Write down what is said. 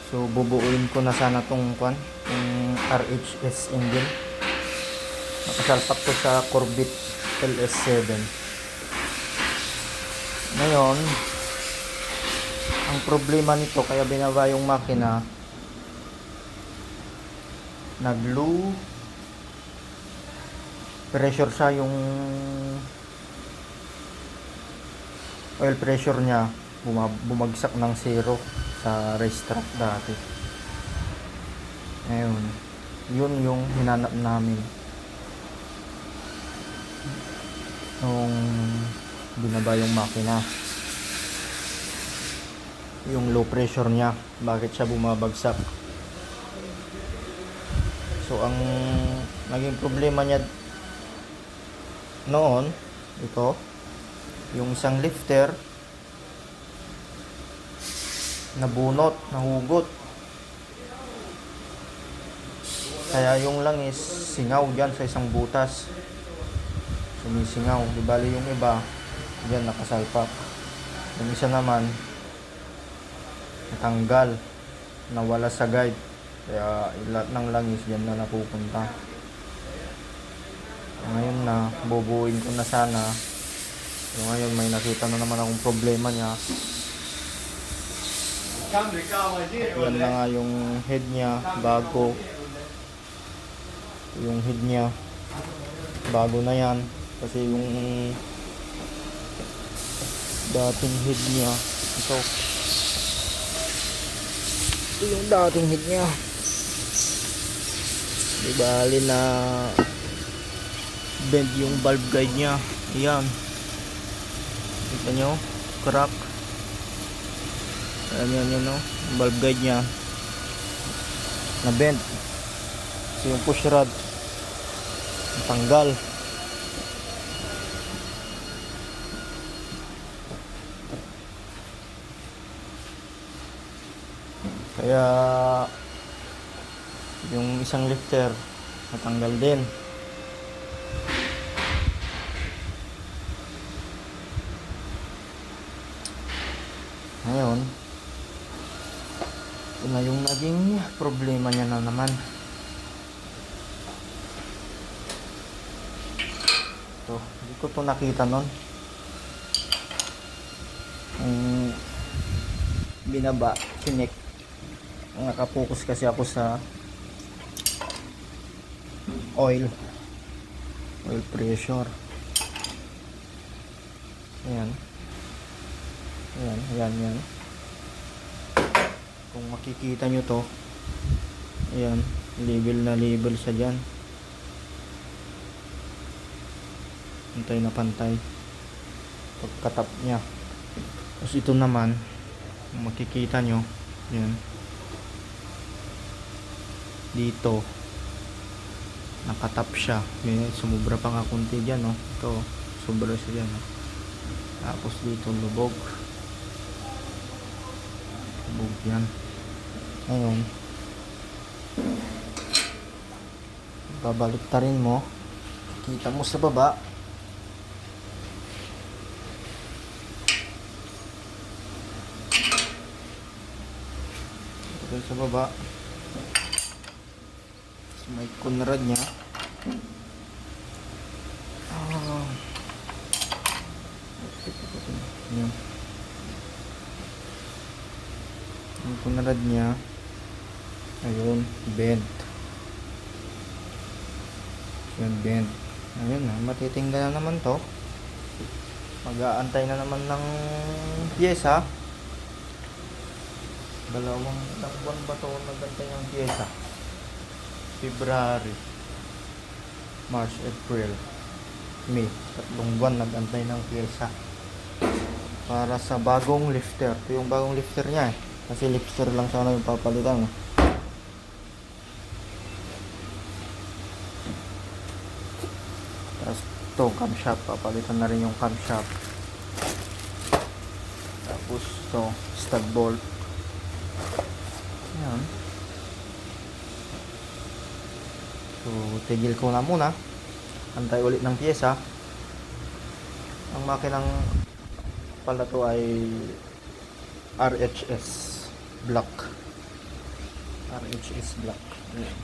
So bubuuin ko na sana tong RHS engine. Nakasalpak to sa Corvette LS7. Ngayon, ang problema nito kaya binaba yung makina, nag-low pressure siya, yung oil pressure niya bumagsak ng zero sa racetrack dati. Ngayon, yun yung hinanap namin nung binaba yung makina, yung low pressure niya, bakit siya bumabagsak. So ang naging problema niya noon, ito yung isang lifter nabunot, nahugot, kaya yung langis singaw dyan sa isang butas, sumisingaw. Di bali yung iba dyan nakasalpak, yung isa naman natanggal, nawala sa guide, kaya lahat ng langis dyan na napupunta. Ngayon na bubuuin ko na sana. So ngayon may nakita na naman akong problema niya. Yan na nga yung head niya, bago. Yung head niya bago na yan, kasi yung dating head niya, ito yung dating head niya, di bali na bend yung valve guide niya. Ayan, kita nyo, crack. Ayan yun, no? Yung valve guide niya na bend, kasi yung push rod tanggal. Kaya yung isang lifter natanggal din. Ngayon, ito na yung naging problema niya na naman. Ito, hindi ko to nakita nun. Binaba, chinek. Nakapokus kasi ako sa oil pressure. Ayan. Ayan. Kung makikita nyo to, ayan, level na level siya dyan. Pantay na pantay pagkatap niya. Tapos ito naman, kung makikita nyo, ayan, dito nakatap siya. May sumubra pa nga kunti dyan, no? Ito, sobra siya dyan, no? Tapos dito lubog yan. Ngayon, babalik ta rin mo, kita mo sa baba, ito sa baba, so, may kunrad niya. Yan. Yung kunrad niya, ayun, bend. Yan, bend. Ayun na, matitingga na naman to. Mag-aantay na naman ng pyesa. Dalawang buwan ba to nag-antay ng pyesa? February, March, April, May. 3 buwan nag-antay ng pyesa para sa bagong lifter. Ito yung bagong lifter niya, eh. Kasi lifter lang sana yung papalitan. Tapos ito, camshaft. Papalitan na rin yung camshaft. Tapos ito, stud bolt. Ayan. So, tigil ko na muna. Antay ulit ng pyesa. Ang makinang pala to ay RHS block. RHS block. Ayan.